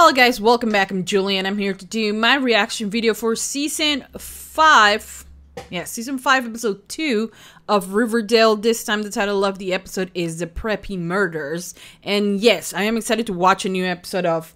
Hello guys, welcome back. I'm Julie and I'm here to do my reaction video for season 5. Yeah, season 5 episode 2 of Riverdale. This time the title of the episode is The Preppy Murders. And yes, I am excited to watch a new episode of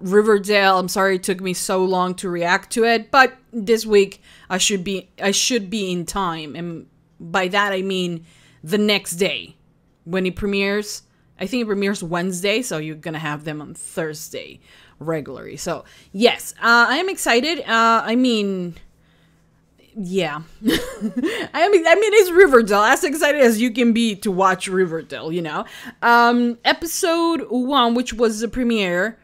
Riverdale. I'm sorry it took me so long to react to it, but this week I should be in time. And by that I mean the next day when it premieres. I think it premieres Wednesday, so you're gonna have them on Thursday regularly. So yes, I am excited. I mean, yeah, I mean, it's Riverdale. As excited as you can be to watch Riverdale, you know. Episode 1, which was the premiere,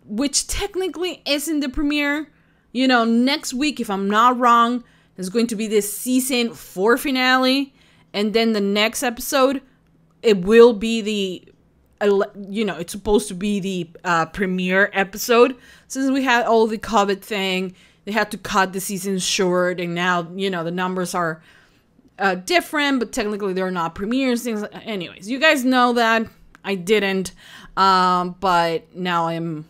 which technically isn't the premiere. You know, next week, if I'm not wrong, is going to be this season 4 finale, and then the next episode, it will be the, you know, it's supposed to be the premiere episode. Since we had all the COVID thing, they had to cut the season short, and now, you know, the numbers are different, but technically they're not premieres. Things. Anyways, you guys know that. I didn't, but now I'm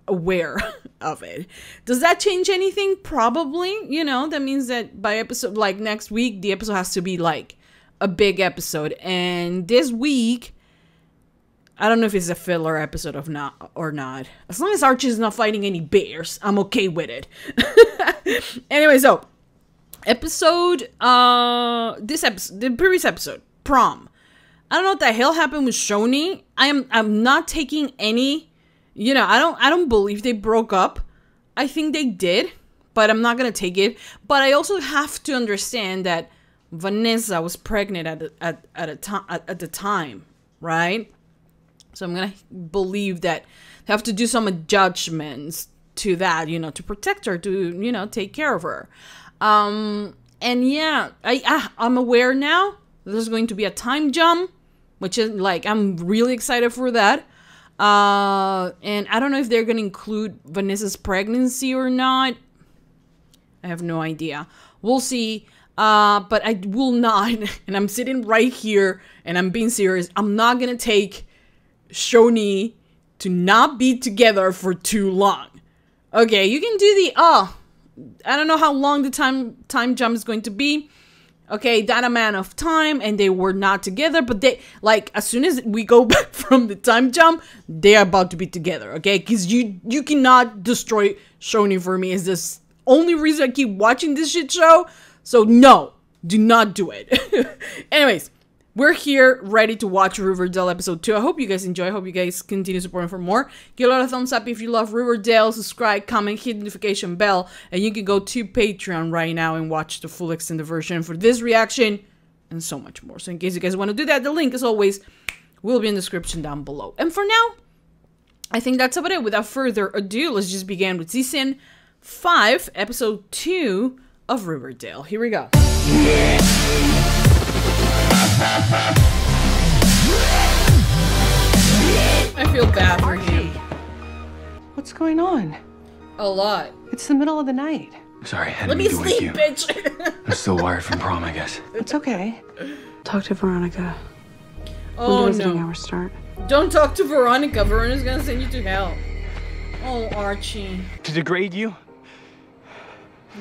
aware of it. Does that change anything? Probably. You know, that means that by episode, like next week, the episode has to be like a big episode, and this week I don't know if it's a filler episode or not. As long as Archie's not fighting any bears, I'm okay with it. Anyway, so episode the previous episode, prom. I don't know what the hell happened with Shoni. I'm not taking any, you know, I don't believe they broke up. I think they did, but I'm not gonna take it. But I also have to understand that Vanessa was pregnant at the time, right? So I'm gonna believe that they have to do some adjustments to that, you know, to protect her, to, you know, take care of her. And yeah, I'm aware now that there's going to be a time jump, which is like, I'm really excited for that. And I don't know if they're gonna include Vanessa's pregnancy or not. I have no idea. We'll see. But I will not, and I'm sitting right here, and I'm being serious, I'm not gonna take Shoni to not be together for too long. Okay, you can do the, I don't know how long the time jump is going to be. Okay, that amount of time, and they were not together, but they, like, as soon as we go back from the time jump, they are about to be together, okay? Because you cannot destroy Shoni for me. It's the only reason I keep watching this shit show. So no, do not do it. Anyways, we're here ready to watch Riverdale episode 2. I hope you guys enjoy. I hope you guys continue supporting for more. Give a lot of thumbs up if you love Riverdale. Subscribe, comment, hit the notification bell. And you can go to Patreon right now and watch the full extended version for this reaction and so much more. So in case you guys want to do that, the link, as always, will be in the description down below. And for now, I think that's about it. Without further ado, let's just begin with season 5, episode 2 of Riverdale. Here we go. I feel bad for him. What's going on? A lot. It's the middle of the night. Sorry, I Let me didn't mean to sleep, wake you. bitch. I'm still wired from prom, I guess. It's okay. Talk to Veronica. Oh when visiting no. hours start. Don't talk to Veronica. Veronica's gonna send you to hell. Oh, Archie. To degrade you?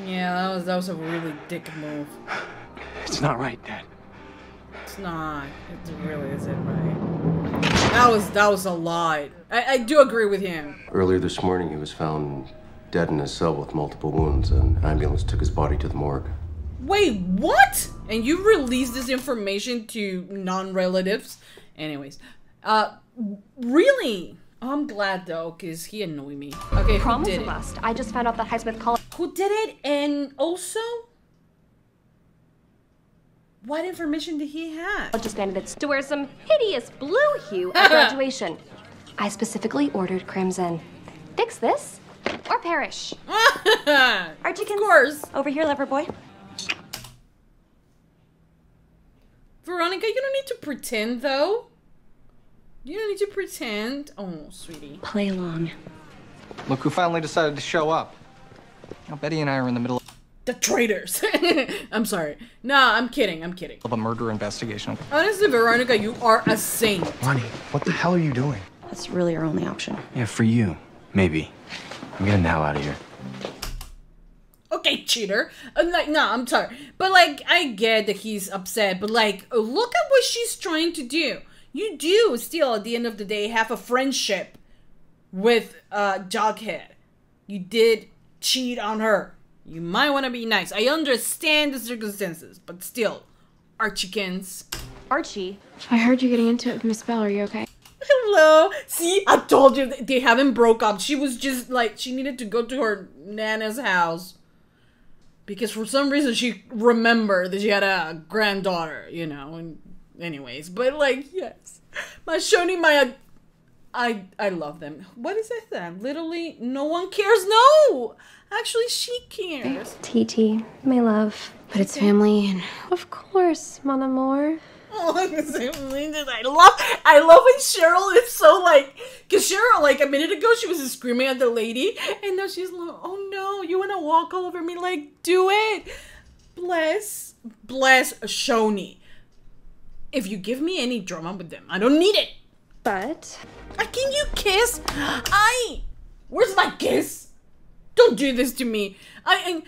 Yeah, that was a really dick move. It's not right, Dad. It's not. It really isn't right. That was a lot. I do agree with him. Earlier this morning, he was found dead in his cell with multiple wounds. An ambulance took his body to the morgue. Wait, what? And you released this information to non-relatives? Anyways, really? I'm glad though, because he annoyed me. Okay, who did it? Bust. I just found out that Highsmith College. Who did it? And also, what information did he have? Just candidates to wear some hideous blue hue at graduation. I specifically ordered crimson. Fix this or perish. Our chickens. Of course. Over here, lover boy. Veronica, you don't need to pretend though. You don't need to pretend. Oh, sweetie. Play along. Look who finally decided to show up. Now, Betty and I are in the middle The traitors. I'm sorry. No, I'm kidding. I'm kidding. of a murder investigation. Honestly, Veronica, you are a saint. Ronnie, what the hell are you doing? That's really our only option. Yeah, for you. Maybe. I'm getting the hell out of here. Okay, cheater. I'm like, no, I'm sorry. But, like, I get that he's upset. But, like, look at what she's trying to do. You do still, at the end of the day, have a friendship with Jughead. You did cheat on her. You might want to be nice. I understand the circumstances. But still, Archiekins. Archie. I heard you getting into it with Miss Bell. Are you okay? Hello. See, I told you they haven't broke up. She was just, like, she needed to go to her Nana's house. Because for some reason she remembered that she had a granddaughter, you know, and anyways. But, like, yes. My Shoni, I love them. What is it then? Literally, no one cares? No! Actually, she cares. TT, my love. But it's family and... Of course, mon amour. Oh, I love when Cheryl is so like, because Cheryl, like a minute ago, she was screaming at the lady, and now she's like, oh no, you want to walk all over me? Like, do it. Bless Shoni. If you give me any drama with them, I don't need it. But... Can you kiss? Where's my kiss? Don't do this to me. A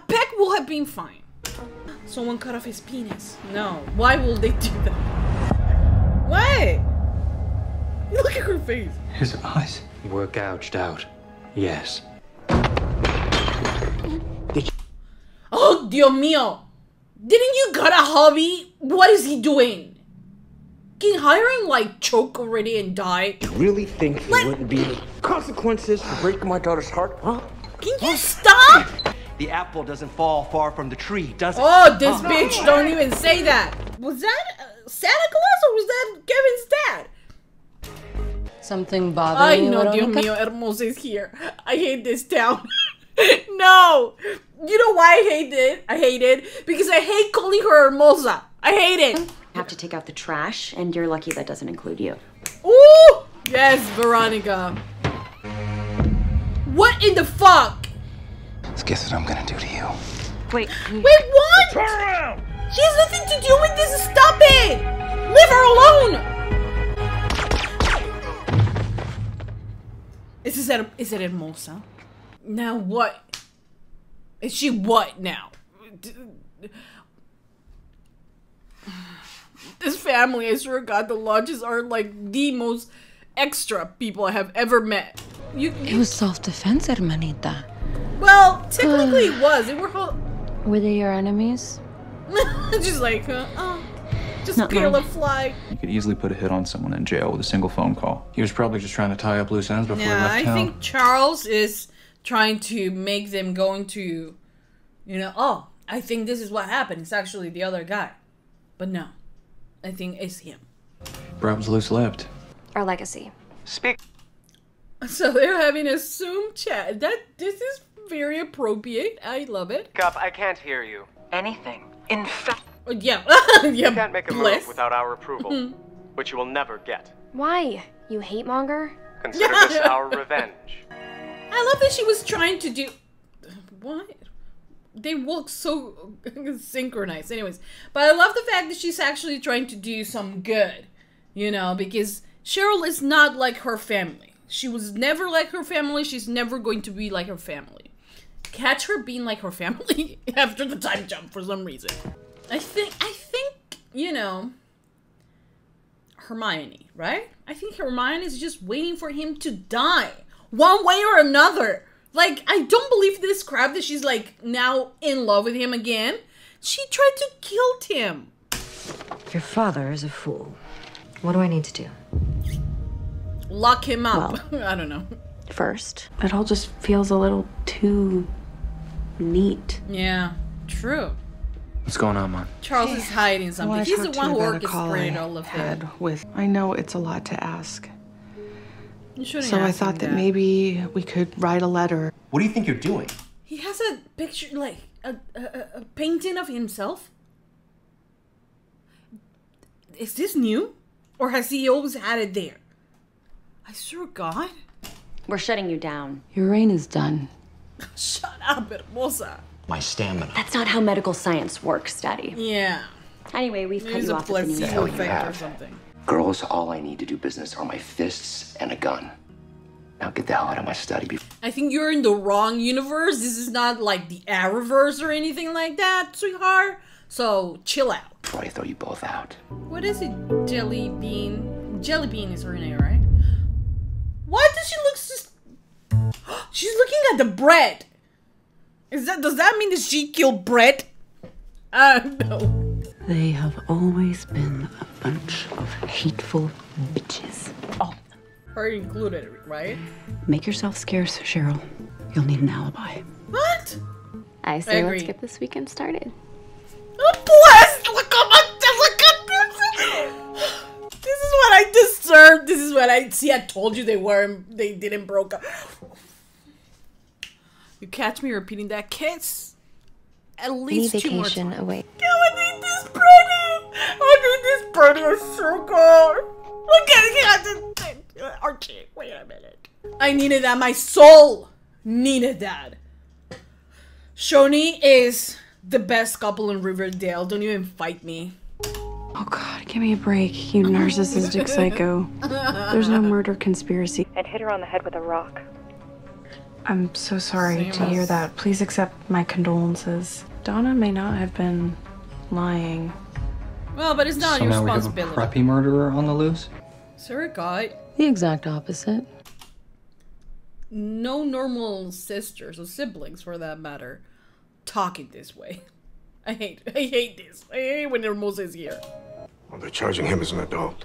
peck will have been fine. Someone cut off his penis. No. Why will they do that? Why? Look at her face. His eyes were gouged out. Yes. Oh, Dios mío. Didn't you got a hobby? What is he doing? Can you hire him, like, choke already and die? You really think there wouldn't be any consequences for breaking my daughter's heart, huh? Can you stop? The apple doesn't fall far from the tree, does it? Oh, this bitch, don't even say that. Was that Santa Claus or was that Kevin's dad? Something bothering you, Dios mío, Hermosa is here. I hate this town. No. You know why I hate it? I hate it because I hate calling her Hermosa. I hate it. Have to take out the trash, and you're lucky that doesn't include you. Ooh! Yes, Veronica. What in the fuck? Let's guess what I'm gonna do to you. Wait, what? Turn around! She has nothing to do with this. Stop it! Leave her alone! Is it Hermosa? Now what? Is she what now? This family, I swear to God, the Lodges are like the most extra people I have ever met. It was self-defense, hermanita. Well, technically it was. They were Were they your enemies? just like, just peel a fly. You could easily put a hit on someone in jail with a single phone call. He was probably just trying to tie up loose ends before he left town. I think Charles is trying to make them go into, you know, oh, I think this is what happened. It's actually the other guy. But no, I think it's him. Bro was loose-lipped. Our legacy. Speak. So they're having a Zoom chat. This is very appropriate. I love it. Up, I can't hear you. Anything. In fact, Yeah. Yeah. you can't make a move without our approval, which you will never get. Why? You hate monger? Consider this our revenge. I love that she was trying to do... What? They look so synchronized. Anyways. But I love the fact that she's actually trying to do some good. You know, because Cheryl is not like her family. She was never like her family. She's never going to be like her family. Catch her being like her family after the time jump for some reason. I think, you know, Hermione, right? I think Hermione is just waiting for him to die. One way or another. Like, I don't believe this crap that she's, like, now in love with him again. She tried to kill him. Your father is a fool. What do I need to do? Lock him up. Well, I don't know. First, it all just feels a little too neat. Yeah, true. What's going on, Mom? Charles is hiding something. He's the one who orchestrated all of that. I know it's a lot to ask. You shouldn't So I ask thought him that maybe we could write a letter. What do you think you're doing? He has a picture, like, a painting of himself. Is this new? Or has he always had it there? I swear to God. We're shutting you down. Your reign is done. Shut up, Hermosa. My stamina. That's not how medical science works, Daddy. Yeah. Anyway, we've cut There's you a off at the placebo knees. effect or something. Girls, all I need to do business are my fists and a gun. Now get the hell out of my study. I think you're in the wrong universe. This is not like the Arrowverse or anything like that, sweetheart. So chill out. Before I throw you both out. What is it? Jelly Bean. Jelly Bean is her name, right? Why does she look so... She's looking at the bread. Does that mean that she killed Brett? No. They have always been a bunch of hateful bitches. All of them. Her included, right? Make yourself scarce, Cheryl. You'll need an alibi. What? I say let's get this weekend started. Oh, bless! Look at this! This is what I deserve. This is what I see. I told you they didn't broke up. You catch me repeating that kiss at least 2 more times. Away. I need this Preppy! I need this Preppy so good! Look at it! Archie, wait a minute. I needed that. My soul needed that. Shoni is the best couple in Riverdale. Don't even fight me. Oh God, give me a break, you narcissistic psycho. There's no murder conspiracy. And hit her on the head with a rock. I'm so sorry to hear that. Please accept my condolences. Donna may not have been lying. Well, but it's not So your now we have a responsibility. preppy murderer on the loose? Sir, guy. The exact opposite. No normal sisters or siblings, for that matter, talking this way. I hate this. I hate when Hermosa is here. Well, they're charging him as an adult.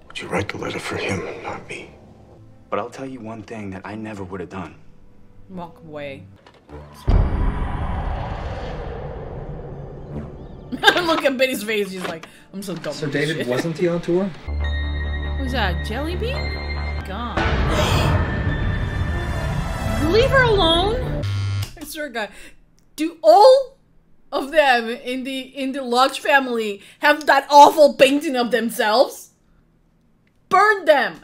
But you write the letter for him, not me. But I'll tell you one thing that I never would have done. Walk away. Look at Betty's face. She's like, I'm so dumb. So David wasn't he on tour? Who's that? Jelly Bean? God. Leave her alone. I swear, God. Do all of them in the Lodge family have that awful painting of themselves? Burn them.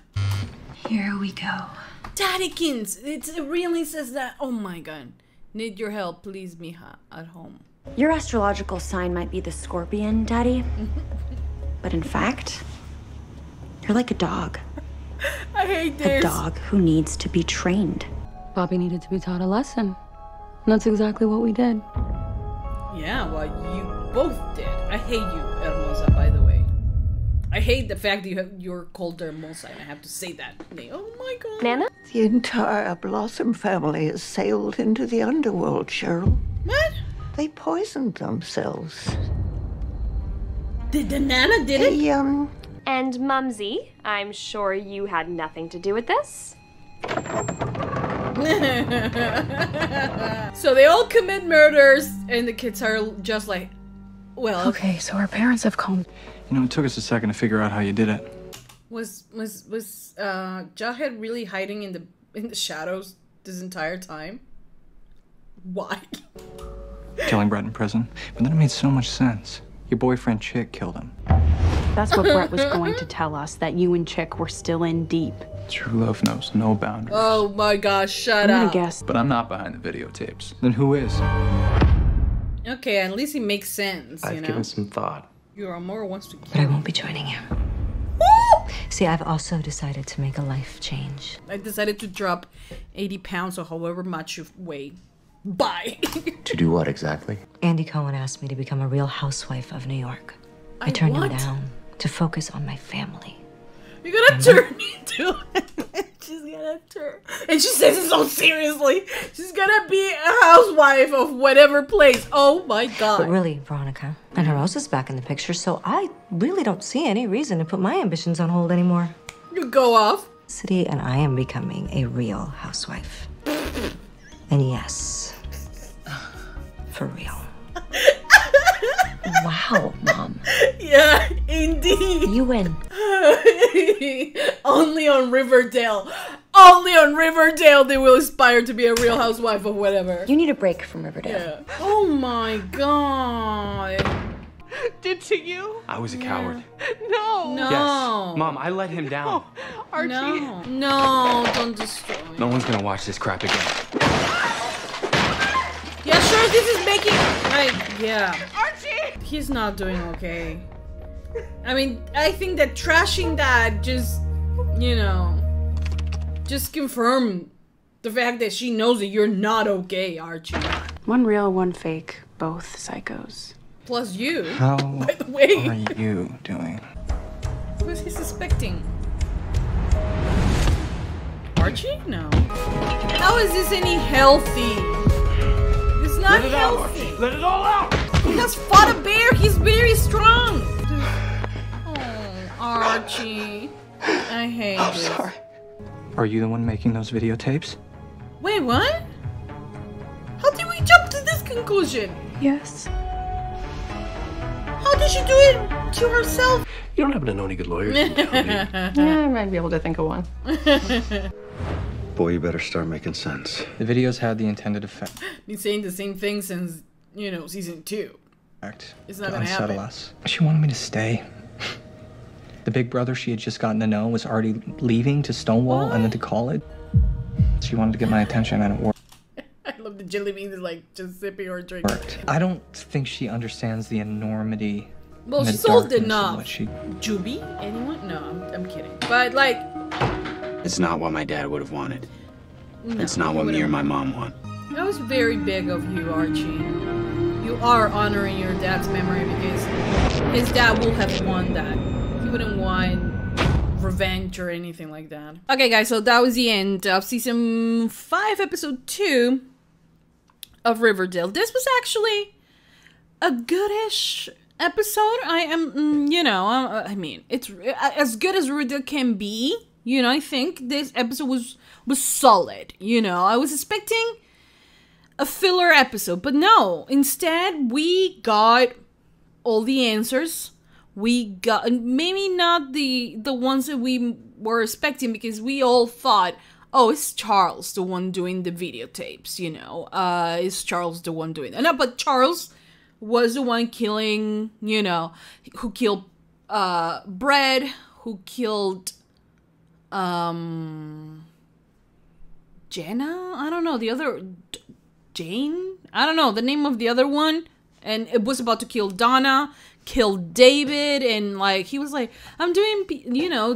Here we go. Daddykins. It really says that. Oh my God. Need your help, please, mija, at home. Your astrological sign might be the Scorpion, Daddy. But in fact, you're like a dog. I hate this. A dog who needs to be trained. Bobby needed to be taught a lesson. And that's exactly what we did. Yeah, well, you both did. I hate you, Hermosa, by the way. I hate the fact that you're called Hermosa, and I have to say that. Oh my God. Nana? The entire Blossom family has sailed into the underworld, Cheryl. What? They poisoned themselves. Did the Nana did it? And Mumsy, I'm sure you had nothing to do with this. So they all commit murders, and the kids are just like, well. Okay, so our parents have calmed. You know, it took us a second to figure out how you did it. Was Jughead really hiding in the shadows this entire time? Why? Killing Brett in prison. But then it made so much sense. Your boyfriend Chick killed him. That's what Brett was going to tell us, that you and Chick were still in deep. True love knows no boundaries. Oh my gosh, shut up. I'm gonna guess. But I'm not behind the videotapes. Then who is? Okay, at least it makes sense, you know? I've given some thought. Your Amor wants to kill But I won't be joining you. See, I've also decided to make a life change. I decided to drop 80 pounds or however much you weigh. Bye. To do what exactly? Andy Cohen asked me to become a real housewife of New York. I turned him down to focus on my family. You're gonna turn into she's gonna turn, and she says it so seriously. She's gonna be a housewife of whatever place. Oh my God. But really, Veronica, and Hermosa's back in the picture, so I really don't see any reason to put my ambitions on hold anymore. You go off. City and I am becoming a real housewife. And yes, for real. Wow, Mom. Yeah, indeed. You win. Only on Riverdale. Only on Riverdale they will aspire to be a real housewife of whatever. You need a break from Riverdale. Yeah. Oh my God. Did to you? I was a coward. No. No. Yes. Mom, I let him down. Archie. No. No, don't destroy. No one's gonna watch this crap again. Yeah, sure, this is making... yeah. Archie! he's not doing okay. I mean, I think that trashing that just, you know, just confirm the fact that she knows that you're not okay, Archie. One real, one fake, both psychos. Plus you, How by the way. are you doing? Who is he suspecting? Archie? No. How is this any healthy? It's not Let it out, healthy. Archie. Let it all out! He has fought a bear. He's very strong. Oh, Archie. I hate this. Sorry. Are you the one making those videotapes? Wait, what? How did we jump to this conclusion? Yes. How did she do it to herself? You don't happen to know any good lawyers? Yeah, I might be able to think of one. Boy, you better start making sense. The videos had the intended effect. Been saying the same thing since, you know, season 2. It's not to gonna unsettle happen. us. She wanted me to stay. The big brother she had just gotten to know was already leaving to Stonewall and then to college. She wanted to get my attention and it worked. I love the jelly beans is like just sipping or drinking. I don't think she understands the enormity. Well, and the she's old darkness of enough. what she... Juby? Anyone? No, I'm kidding. But like, It's not what my dad would have wanted. no, It's not he what me or wouldn't. my mom want. That was very big of you, Archie. You are honoring your dad's memory because his dad will have won that. He wouldn't want revenge or anything like that. Okay, guys, so that was the end of season 5, episode 2 of Riverdale. This was actually a goodish episode. I am, you know, I mean, it's as good as Riverdale can be. You know, I think this episode was solid. You know, I was expecting a filler episode, but no. Instead, we got all the answers. We got maybe not the ones that we were expecting because we all thought, oh, it's Charles the one doing the videotapes. You know, is Charles the one doing that? No, but Charles was the one killing. You know, who killed Brad? Who killed Jenna? I don't know, the other Jane? I don't know the name of the other one. And it was about to kill Donna, kill David, and like he was like, I'm doing, you know,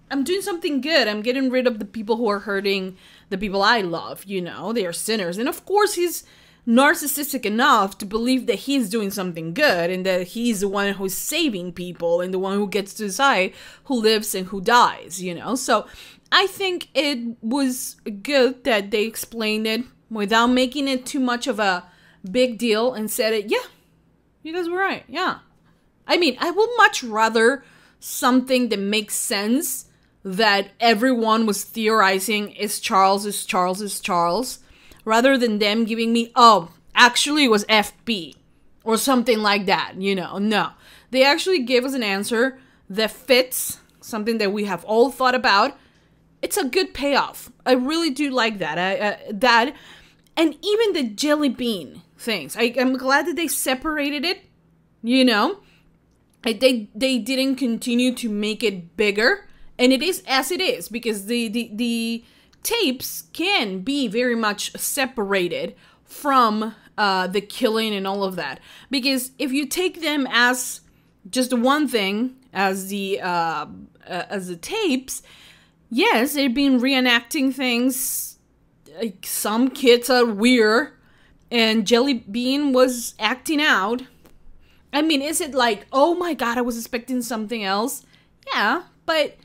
I'm doing something good. I'm getting rid of the people who are hurting the people I love, you know, they are sinners. And of course he's narcissistic enough to believe that he's doing something good and that he's the one who's saving people and the one who gets to decide who lives and who dies, you know. So I think it was good that they explained it without making it too much of a big deal and said it, yeah, you guys were right, yeah. I mean, I would much rather something that makes sense, that everyone was theorizing is Charles, rather than them giving me, oh, actually it was FB or something like that, you know. No, they actually gave us an answer that fits something that we have all thought about. It's a good payoff. I really do like that. That, and even the jelly bean things. I'm glad that they separated it, you know. They didn't continue to make it bigger, and it is as it is because the tapes can be very much separated from the killing and all of that. Because if you take them as just one thing, as the tapes, yes, they've been reenacting things. Like some kids are weird, and Jelly Bean was acting out. I mean, is it like, oh my god, I was expecting something else? Yeah, but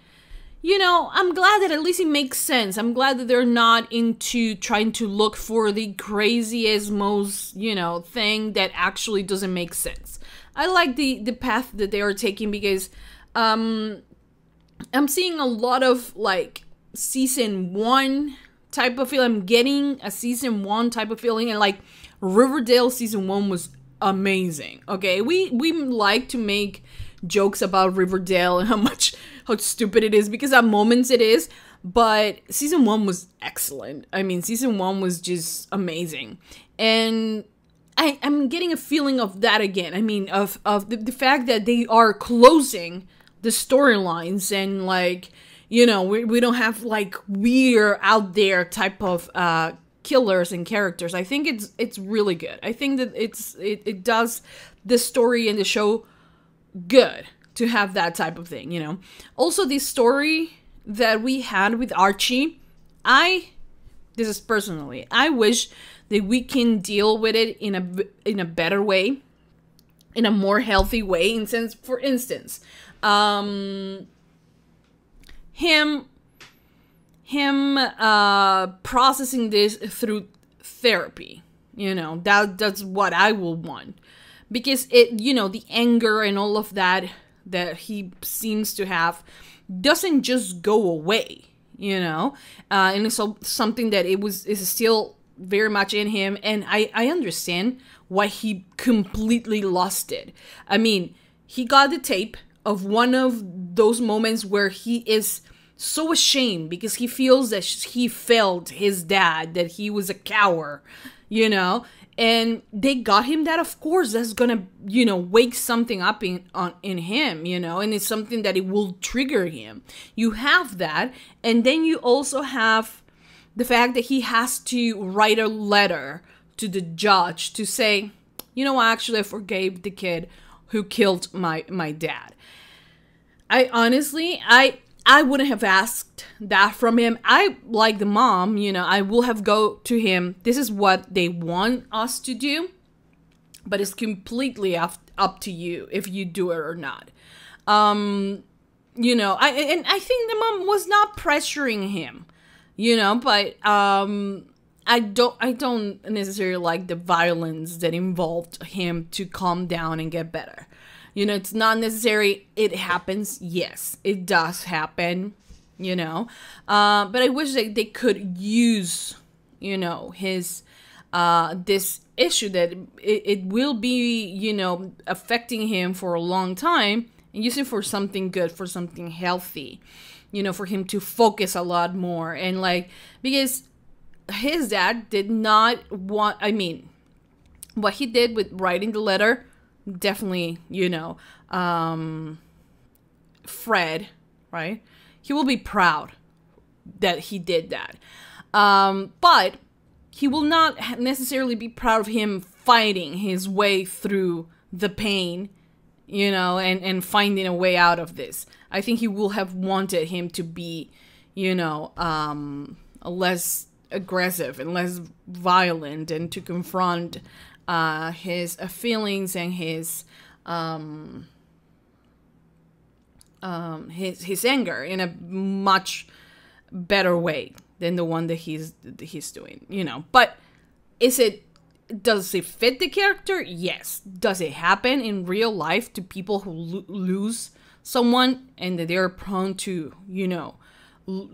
you know, I'm glad that at least it makes sense. I'm glad that they're not into trying to look for the craziest, most, you know, thing that actually doesn't make sense. I like the path that they are taking because I'm seeing a lot of like season 1 type of feeling. I'm getting a season 1 type of feeling, and like Riverdale season 1 was amazing. Okay, we like to make jokes about Riverdale and how stupid it is, because at moments it is, but season 1 was excellent. I mean, season 1 was just amazing, and I'm getting a feeling of that again. I mean, of the fact that they are closing the storylines, and like, you know, we don't have like weird out there type of killers and characters. I think it's really good. I think that it does the story and the show good to have that type of thing, you know. Also, the story that we had with Archie, this is personally, I wish that we can deal with it in a better way, in a more healthy way. For instance, him processing this through therapy, you know, that's what I will want, because it, you know, the anger and all of that he seems to have doesn't just go away, you know, and it's something that is still very much in him, and I understand why he completely lost it. I mean, he got the tape of one of those moments where he is so ashamed because he feels that he failed his dad, that he was a coward, you know, and they got him that. Of course, that's gonna, you know, wake something up in him, you know, and it's something that it will trigger him. You have that, and then you also have the fact that he has to write a letter to the judge to say, you know, actually I forgave the kid who killed my dad. I honestly, I wouldn't have asked that from him. I, like the mom, you know, I will have go to him. This is what they want us to do, but it's completely up to you if you do it or not. You know, I think the mom was not pressuring him, you know, but I don't necessarily like the violence that involved him to calm down and get better. You know, it's not necessary. It happens. Yes, it does happen, you know. But I wish that they could use, you know, his, this issue that it will be, you know, affecting him for a long time, and use it for something good, for something healthy, you know, for him to focus a lot more. And like, because his dad did not want, I mean, what he did with writing the letter, definitely, you know, Fred, right? He will be proud that he did that. But he will not necessarily be proud of him fighting his way through the pain, you know, and finding a way out of this. I think he will have wanted him to be, you know, less aggressive and less violent, and to confront his feelings and his anger in a much better way than the one that he's doing, you know. But does it fit the character? Yes. Does it happen in real life to people who lose someone and that they're prone to, you know,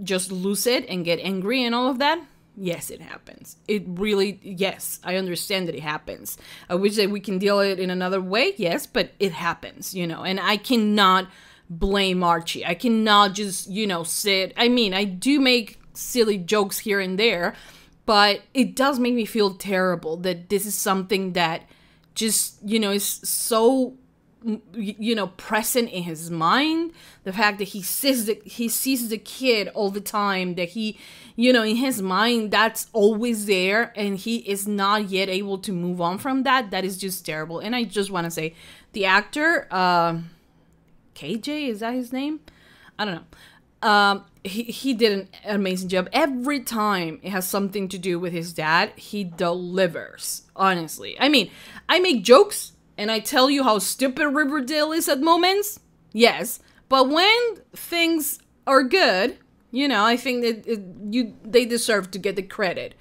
just lose it and get angry and all of that? Yes, it happens. It really, yes, I understand that it happens. I wish that we can deal with it in another way, yes, but it happens, you know, and I cannot blame Archie. I cannot just, you know, sit. I mean, I do make silly jokes here and there, but it does make me feel terrible that this is something that just, you know, is so, you know, present in his mind. The fact that he sees the kid all the time, that he, you know, in his mind, that's always there, and he is not yet able to move on from that. That is just terrible. And I just want to say, the actor, KJ, is that his name? I don't know. He did an amazing job. Every time it has something to do with his dad, he delivers, honestly. I mean, I make jokes and I tell you how stupid Riverdale is at moments, yes, but when things are good, you know, I think that they deserve to get the credit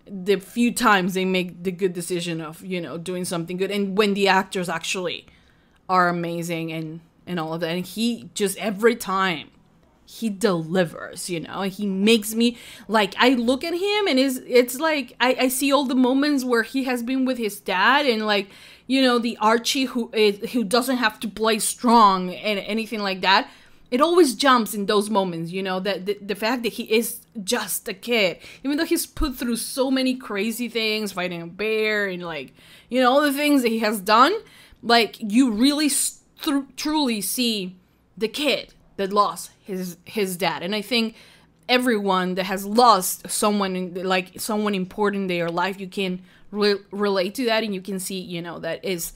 the few times they make the good decision of, you know, doing something good, and when the actors actually are amazing and all of that. And he just, every time, he delivers, you know, and he makes me, like, I look at him and it's like, I see all the moments where he has been with his dad, and like, you know, the Archie who doesn't have to play strong and anything like that. It always jumps in those moments, you know, that the fact that he is just a kid, even though he's put through so many crazy things, fighting a bear and, like, you know, all the things that he has done, like, you really truly see the kid that lost his dad. And I think everyone that has lost someone, like someone important in their life, you can relate to that, and you can see, you know, that is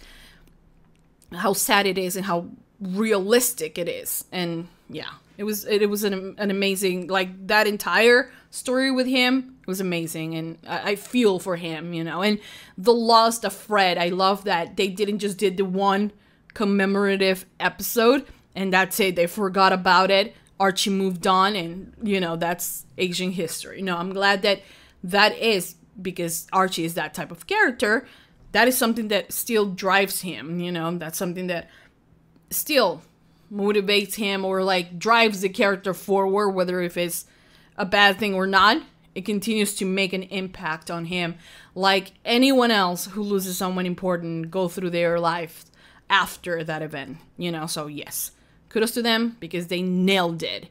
how sad it is and how realistic it is. And yeah, it was an amazing, like, that entire story with him was amazing, and I feel for him, you know. And the loss of Fred, I love that they didn't just did the one commemorative episode and that's it, they forgot about it, Archie moved on, and you know, that's Asian history. No, I'm glad that is, because Archie is that type of character. That is something that still drives him, you know. That's something that still motivates him, or like drives the character forward, whether if it's a bad thing or not. It continues to make an impact on him, like anyone else who loses someone important go through their life after that event, you know. So yes, kudos to them, because they nailed it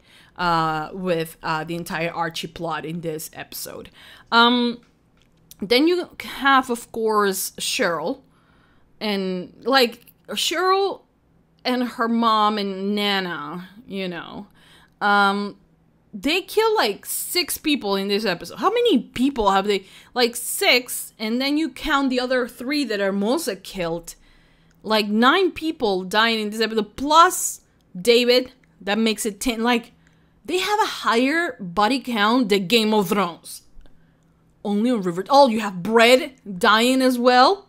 with the entire Archie plot in this episode. Then you have, of course, Cheryl, and like Cheryl and her mom and Nana, you know, they kill like 6 people in this episode. How many people have they? Like 6, and then you count the other 3 that are Mosa killed. Like 9 people dying in this episode, plus David. That makes it 10. Like, they have a higher body count than Game of Thrones. Only on Riverdale. Oh, you have Brett dying as well.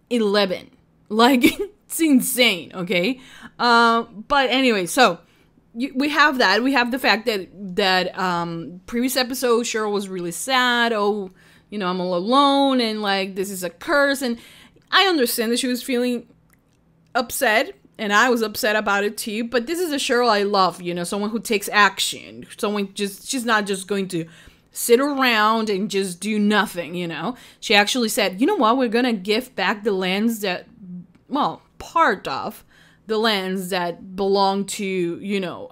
11. Like, it's insane, okay? But anyway, so we have that. We have the fact that previous episode, Cheryl was really sad. Oh, you know, I'm all alone, and like, this is a curse. And I understand that she was feeling upset, and I was upset about it too. But this is a Cheryl I love, you know, someone who takes action. Someone she's not just going to sit around and just do nothing, you know. She actually said, you know what, we're gonna give back the lands that, well, part of the lands that belong to, you know,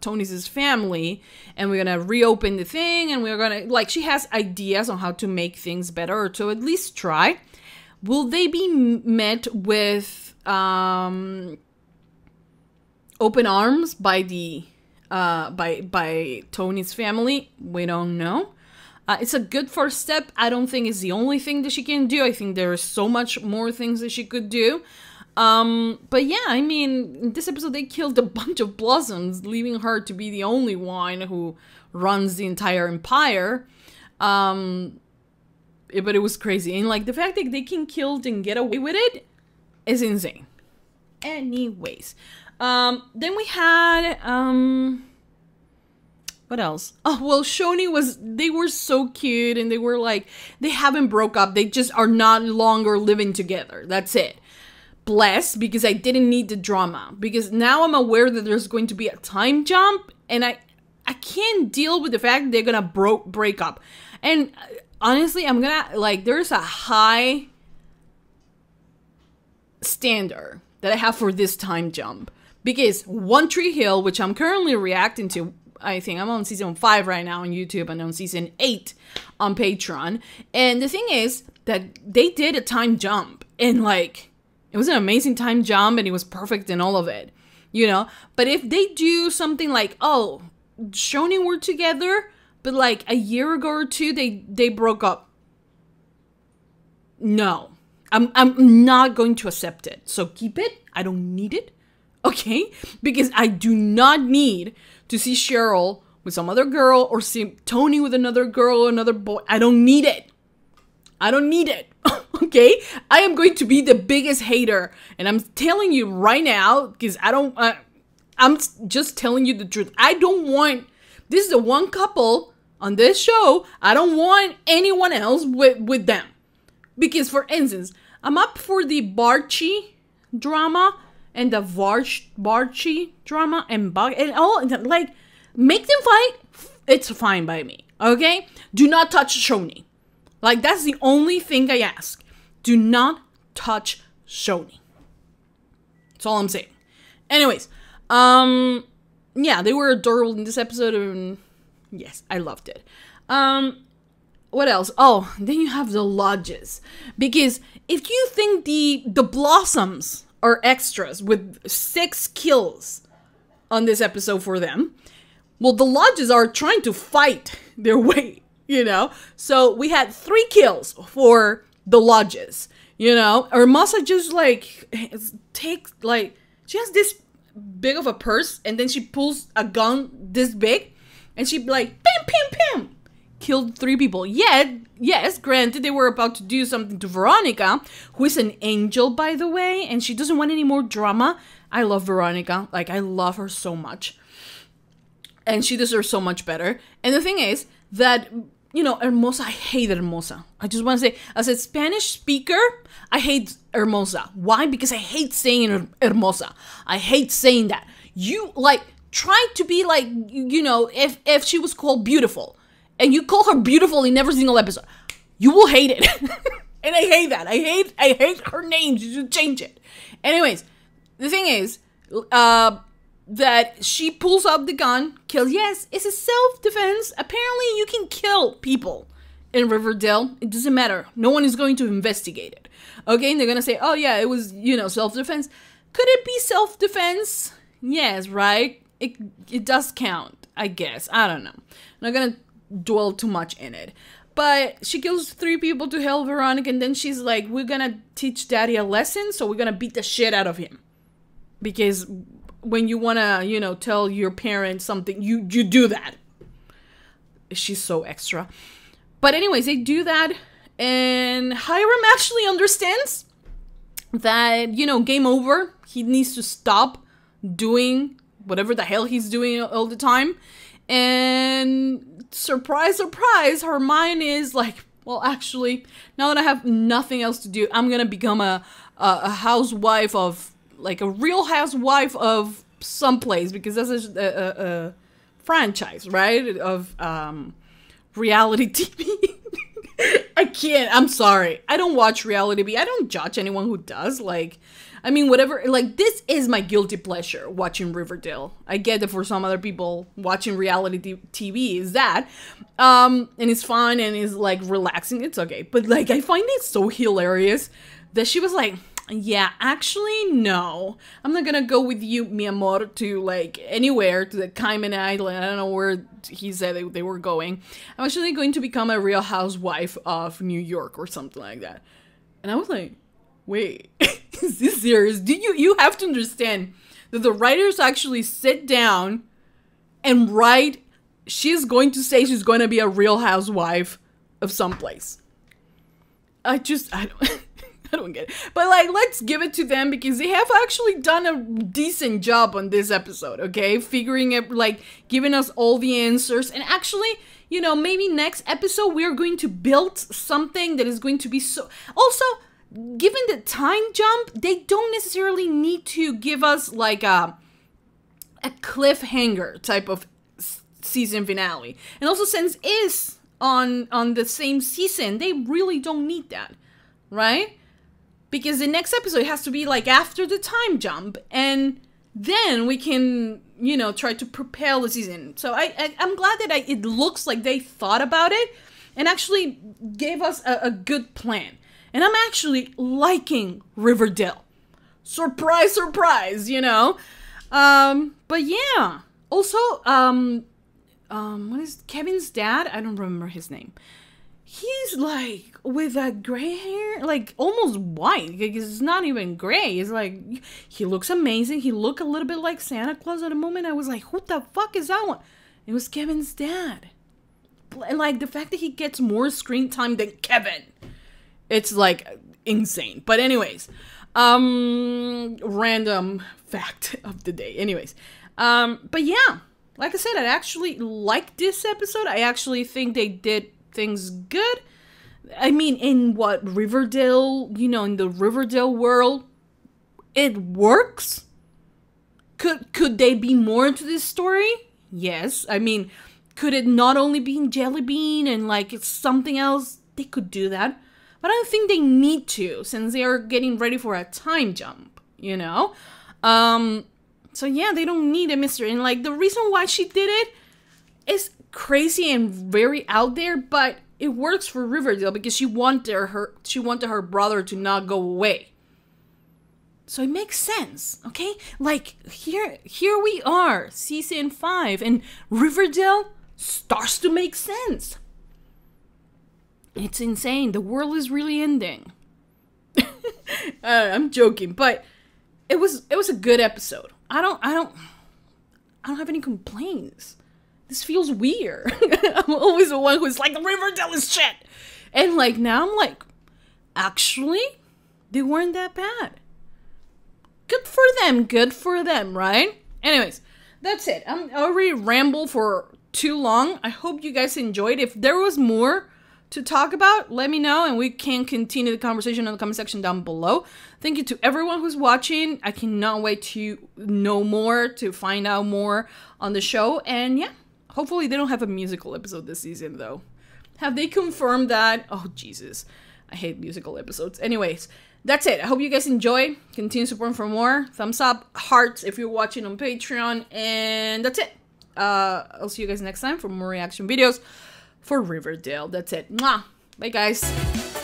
Tony's family, and we're gonna reopen the thing, and we're gonna, like, she has ideas on how to make things better, or to at least try. Will they be met with open arms by the by Tony's family? We don't know. It's a good first step. I don't think it's the only thing that she can do. I think there is so much more things that she could do. But yeah, I mean, in this episode they killed a bunch of Blossoms, leaving her to be the only one who runs the entire empire. But it was crazy. And like, the fact that they can kill and get away with it is insane. Anyways, then we had, what else? Oh, well, Shoni they were so cute, and they were like, they haven't broke up. They just are not longer living together. That's it. Blessed, because I didn't need the drama, because now I'm aware that there's going to be a time jump, and I can't deal with the fact that they're gonna break up. And honestly, I'm gonna, like, there's a high standard that I have for this time jump, because One Tree Hill, which I'm currently reacting to, I think I'm on season 5 right now on YouTube, and on season 8 on Patreon, and the thing is that they did a time jump, and like, it was an amazing time jump, and it was perfect in all of it, you know. But if they do something like, oh, Shoni were together, but like a year ago or 2, they broke up. No, I'm not going to accept it. So keep it. I don't need it, okay? Because I do not need to see Cheryl with some other girl, or see Tony with another girl or another boy. I don't need it. I don't need it. Okay, I am going to be the biggest hater, and I'm telling you right now, because I'm just telling you the truth. I don't want, this is the one couple on this show, I don't want anyone else with them. Because, for instance, I'm up for the Barchi drama and the Barchi drama and all, like, make them fight. It's fine by me, okay? Do not touch Shoni. Like, that's the only thing I ask. Do not touch Shoni. That's all I'm saying. Anyways, yeah, they were adorable in this episode, and yes, I loved it. What else? Oh, then you have the lodges. Because if you think the Blossoms are extras with 6 kills on this episode for them, Well, the lodges are trying to fight their way, you know? So we had 3 kills for the lodges, you know? Hermosa just, like, takes, like, she has this big of a purse, and then she pulls a gun this big, and she, like, bam, bam, bam, killed 3 people. Yes, granted, they were about to do something to Veronica, who is an angel, by the way, and she doesn't want any more drama. I love Veronica. Like, I love her so much. And she deserves so much better. And the thing is that, you know, Hermosa, I hate Hermosa. I just want to say, as a Spanish speaker, I hate Hermosa. Why? Because I hate saying Hermosa. I hate saying that. You, like, try to be like, you know, if she was called beautiful, and you call her beautiful in every single episode, you will hate it. And I hate that. I hate her name. You should change it. Anyways, the thing is, that she pulls out the gun, kills. Yes, it's a self-defense. Apparently, you can kill people in Riverdale. It doesn't matter. No one is going to investigate it. Okay, and they're going to say, oh yeah, it was, you know, self-defense. Could it be self-defense? Yes, right? It does count, I guess. I don't know. I'm not going to dwell too much in it. But she kills 3 people to help Veronica, and then she's like, we're going to teach Daddy a lesson, so we're going to beat the shit out of him. Because when you want to, you know, tell your parents something, you do that. She's so extra. But anyways, they do that, and Hiram actually understands that, you know, game over. He needs to stop doing whatever the hell he's doing all the time. And surprise, surprise, her mind is like, well, actually, now that I have nothing else to do, I'm gonna become a housewife of, like, a real housewife of someplace, because that's a franchise, right, of reality TV. I can't, I'm sorry, I don't watch reality TV. I don't judge anyone who does. Like, I mean, whatever, like, this is my guilty pleasure, watching Riverdale. I get that for some other people, watching reality TV is that, and it's fun and it's, like, relaxing, it's okay. But, like, I find it so hilarious that she was like, yeah, actually, no. I'm not gonna go with you, mi amor, to, like, anywhere, to the Cayman Island. I don't know where he said they were going. I'm actually going to become a real housewife of New York or something like that. And I was like, wait, is this serious? You have to understand that the writers actually sit down and write, she's going to say she's going to be a real housewife of someplace. I don't get it. But, like, let's give it to them, because they have actually done a decent job on this episode, okay? Figuring it, like, giving us all the answers. And actually, you know, maybe next episode we're going to build something that is going to be so... Also, given the time jump, they don't necessarily need to give us, like, a cliffhanger type of season finale. And also, since it's on the same season, they really don't need that, right? Because the next episode has to be, like, after the time jump, and then we can, you know, try to propel the season. So I'm glad that it looks like they thought about it and actually gave us a good plan. And I'm actually liking Riverdale. Surprise, surprise, you know? But yeah. Also, what is Kevin's dad? I don't remember his name. He's, like, with that gray hair, like, almost white. It's not even gray. It's like, he looks amazing. He looked a little bit like Santa Claus at a moment. I was like, who the fuck is that one? It was Kevin's dad. Like, the fact that he gets more screen time than Kevin, it's, like, insane. But anyways, random fact of the day. Anyways, but yeah, like I said, I actually like this episode. I actually think they did things good. I mean, in what Riverdale, you know, in the Riverdale world, it works. Could they be more into this story? Yes. I mean, could it not only be in Jelly Bean and, like, it's something else? They could do that. But I don't think they need to, since they are getting ready for a time jump, you know? So yeah, they don't need a mystery. And, like, the reason why she did it is crazy and very out there, but it works for Riverdale because she wanted her brother to not go away. So it makes sense, okay? Like, here we are, season 5, and Riverdale starts to make sense. It's insane. The world is really ending. I'm joking, but it was a good episode. I don't have any complaints. This feels weird. I'm always the one who's like, Riverdale is shit. And like now I'm like, actually, they weren't that bad. Good for them, right? Anyways, that's it. I already rambled for too long. I hope you guys enjoyed. If there was more to talk about, let me know and we can continue the conversation in the comment section down below. Thank you to everyone who's watching. I cannot wait to know more, to find out more on the show. And yeah, hopefully they don't have a musical episode this season though. Have they confirmed that? Oh, Jesus. I hate musical episodes. Anyways, that's it. I hope you guys enjoy. Continue supporting for more. Thumbs up, hearts if you're watching on Patreon. And that's it. I'll see you guys next time for more reaction videos for Riverdale. That's it. Mwah. Bye, guys.